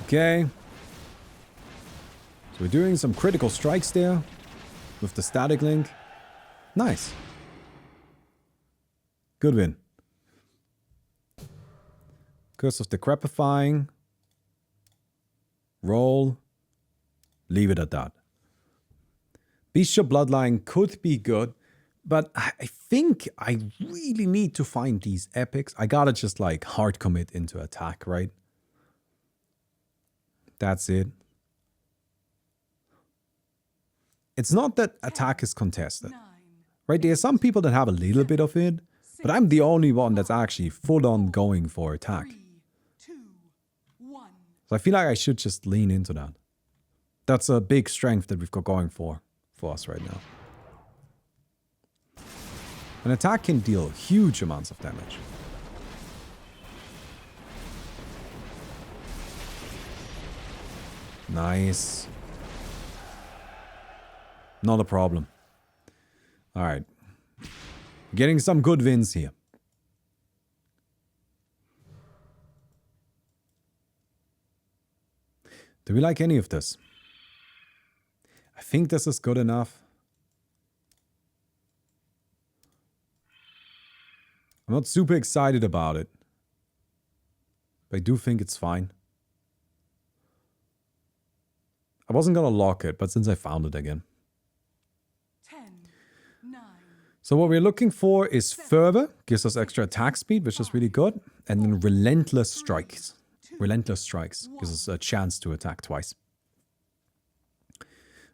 Okay. So we're doing some critical strikes there with the static link. Nice. Good win. Curse of the Crapifying. Roll. Leave it at that. Bestial Bloodline could be good, but I think I really need to find these epics. I gotta just like hard commit into attack, right? That's it. It's not that attack is contested, 9, right? There are some people that have a little bit of it, but I'm the only one that's actually full on going for attack. 3, 2, 1. So I feel like I should just lean into that. That's a big strength that we've got going for us right now. An attack can deal huge amounts of damage. Nice. Not a problem. Alright. Getting some good wins here. Do we like any of this? I think this is good enough. I'm not super excited about it, but I do think it's fine. I wasn't gonna lock it, but since I found it again. 10, 9, So what we're looking for is Fervor, gives us extra attack speed, which is really good. And then Relentless Strikes. Relentless Strikes gives us a chance to attack twice.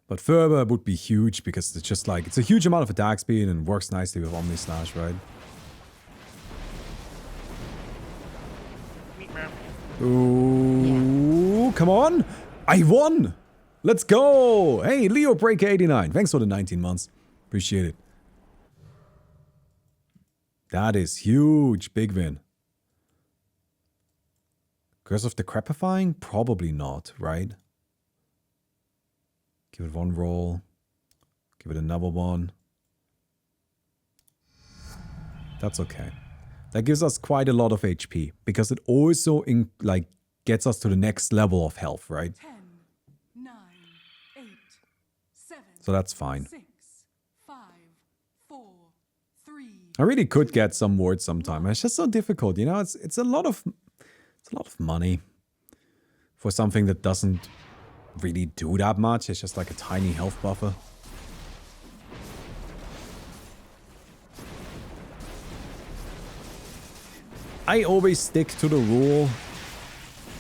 But Fervor would be huge because it's just like, it's a huge amount of attack speed and works nicely with Omni Slash, right? Ooh, come on! I won! Let's go! Hey, Leo Breaker 89. Thanks for the 19 months. Appreciate it. That is huge. Big win. Curse of the Crapifying? Probably not, right? Give it one roll. Give it another one. That's okay. That gives us quite a lot of HP because it also gets us to the next level of health, right? 10, 9, 8, 7, So that's fine. 6, 5, 4, 3. I really could get some wards sometime. It's just so difficult, you know. It's a lot of money for something that doesn't really do that much. It's just like a tiny health buffer. I always stick to the rule.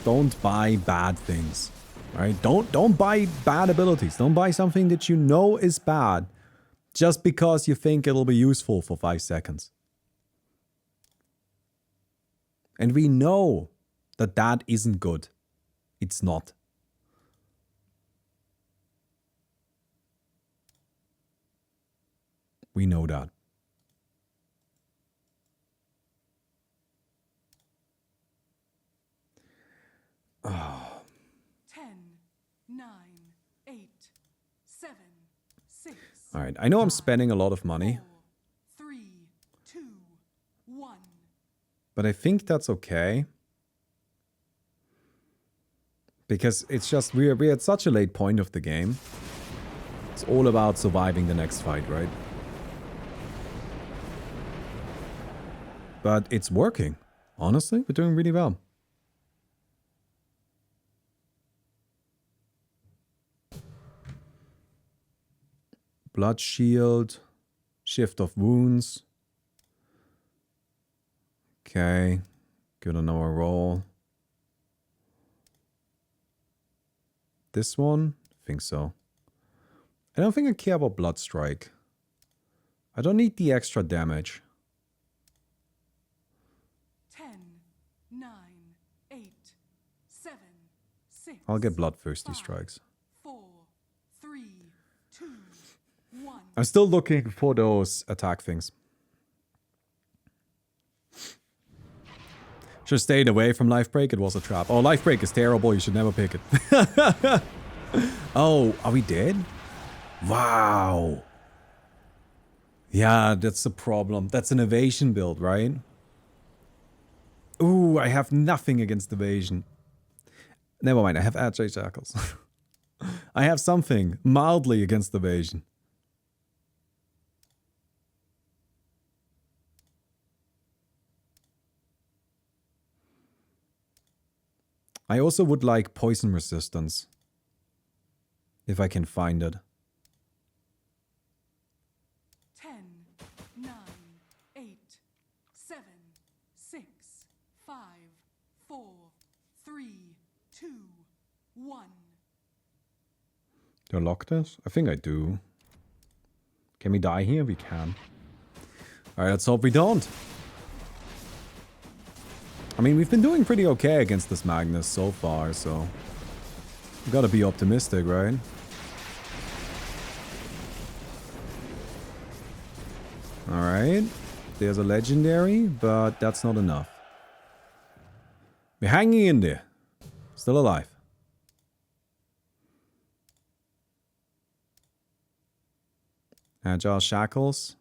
Don't buy bad things. Right? Don't buy bad abilities. Don't buy something that you know is bad just because you think it'll be useful for 5 seconds. And we know that that isn't good. It's not. We know that. Oh. 10, 9, 8, 7, 6. All right, I know I'm spending a lot of money, 4, 3, 2, 1. but I think that's okay. Because it's just, we're at such a late point of the game. It's all about surviving the next fight, right? But it's working. Honestly, we're doing really well. Blood shield. Shift of wounds. Okay. Good on our roll. This one? I think so. I don't think I care about Blood Strike. I don't need the extra damage. 10, 9, 8, 7, 6. I'll get Bloodthirsty 5, Strikes. 4, 3, 2, 1. I'm still looking for those attack things. Should have stayed away from Life Break. It was a trap. Oh, Life Break is terrible. You should never pick it. Oh, are we dead? Wow. Yeah, that's the problem. That's an evasion build, right? Ooh, I have nothing against evasion. Never mind, I have Agile Shackles. I have something mildly against evasion. I also would like poison resistance. If I can find it. 10, 9, 8, 7, 6, 5, 4, 3, 2, 1. Do I lock this? I think I do. Can we die here? We can. Alright, let's hope we don't. I mean, we've been doing pretty okay against this Magnus so far, so... We gotta be optimistic, right? Alright. There's a legendary, but that's not enough. We're hanging in there. Still alive. Agile Shackles.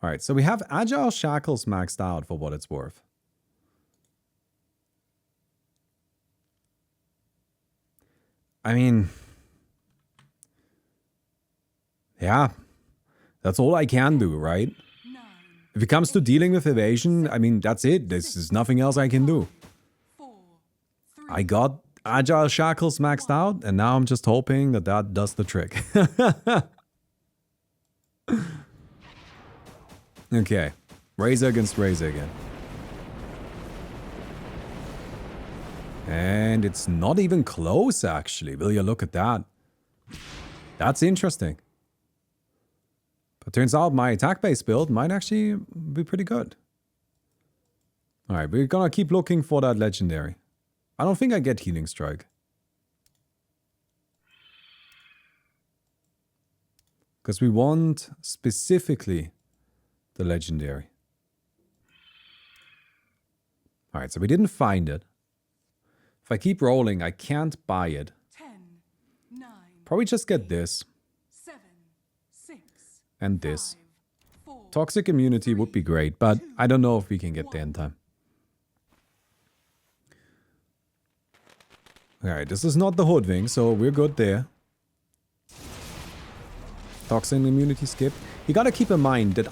Alright, so we have Agile Shackles maxed out for what it's worth. I mean... Yeah. That's all I can do, right? 9, If it comes to dealing with evasion, I mean, that's it. There's nothing else I can do. 4, 3. I got Agile Shackles maxed out, and now I'm just hoping that that does the trick. Okay. Razor against Razor again. And it's not even close, actually. Will you look at that? That's interesting. But turns out my attack-based build might actually be pretty good. Alright, we're gonna keep looking for that legendary. I don't think I get Healing Strike. Because we want specifically the legendary. Alright, so we didn't find it. If I keep rolling, I can't buy it. 10, 9, Probably just get this 7, 6, and this. 5, 4. Toxic Immunity would be great, but I don't know if we can get there in time. Alright, this is not the Hoodwing, so we're good there. Toxic Immunity skip. You gotta keep in mind that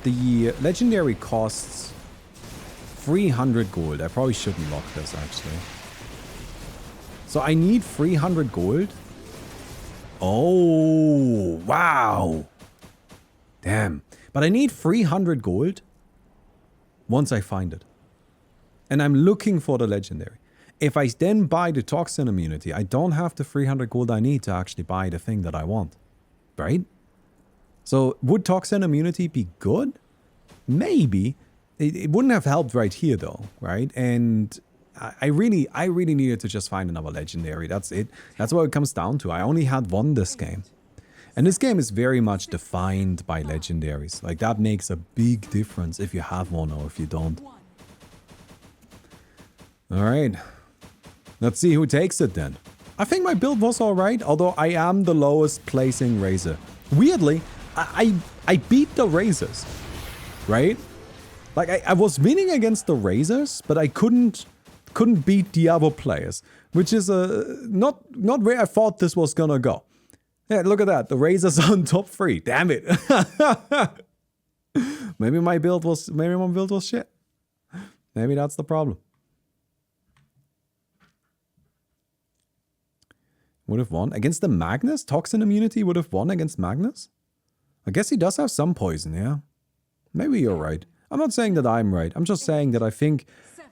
the legendary costs 300 gold. I probably shouldn't lock this, actually. So I need 300 gold. Oh, wow. Damn. But I need 300 gold once I find it. And I'm looking for the legendary. If I then buy the Toxin Immunity, I don't have the 300 gold I need to actually buy the thing that I want. Right? So would Toxin Immunity be good? Maybe. It wouldn't have helped right here though, right? And I really needed to just find another legendary. That's it. That's what it comes down to. I only had one this game. And this game is very much defined by legendaries. Like that makes a big difference if you have one or if you don't. Alright. Let's see who takes it then. I think my build was alright, although I am the lowest placing Razor. Weirdly, I beat the Razors, right? Like I was winning against the Razors, but I couldn't beat the other players, which is not where I thought this was gonna go. Yeah, look at that. The Razors on top 3. Damn it. Maybe my build was shit. Maybe that's the problem. would have won. Against the Magnus? Toxin immunity would have won against Magnus? I guess he does have some poison, yeah. Maybe you're right. I'm not saying that I'm right. I'm just saying that I think...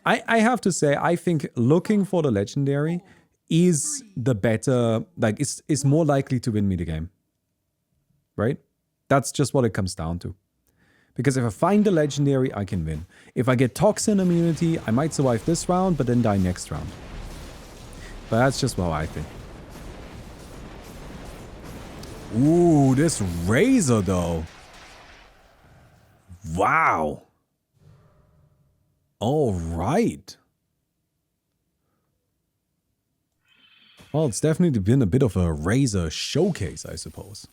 I have to say, I think looking for the legendary is the better... Like, is more likely to win me the game. Right? That's just what it comes down to. Because if I find the legendary, I can win. If I get Toxin immunity, I might survive this round, but then die next round. But that's just what I think. Ooh, this Razor though. Wow. All right. Well, it's definitely been a bit of a Razor showcase, I suppose.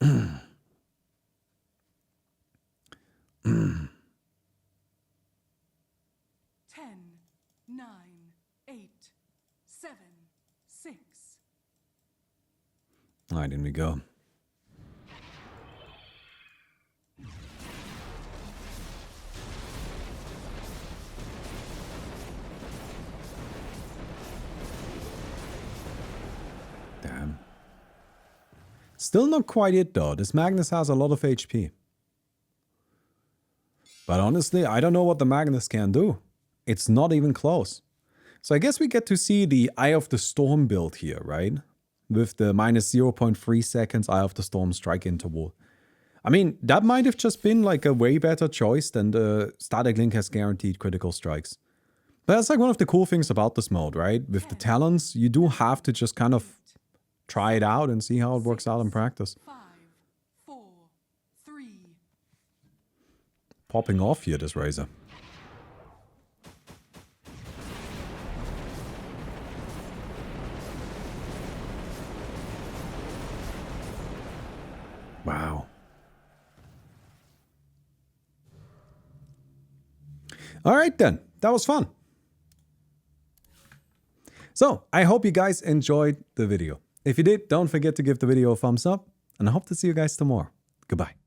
10, 9, 8, 7, 6. All right, in we go. Damn. Still not quite it though. This Magnus has a lot of HP. But honestly, I don't know what the Magnus can do. It's not even close. So I guess we get to see the Eye of the Storm build here, right? With the minus 0.3 seconds Eye of the Storm strike interval. I mean, that might have just been like a way better choice than the Static Link has guaranteed critical strikes. But that's like one of the cool things about this mode, right? With the talents, you do have to just kind of try it out and see how it works out in practice. 5, 4, 3. Popping off here, this Razor. Wow. All right then, that was fun. So, I hope you guys enjoyed the video. If you did, don't forget to give the video a thumbs up, and I hope to see you guys tomorrow. Goodbye.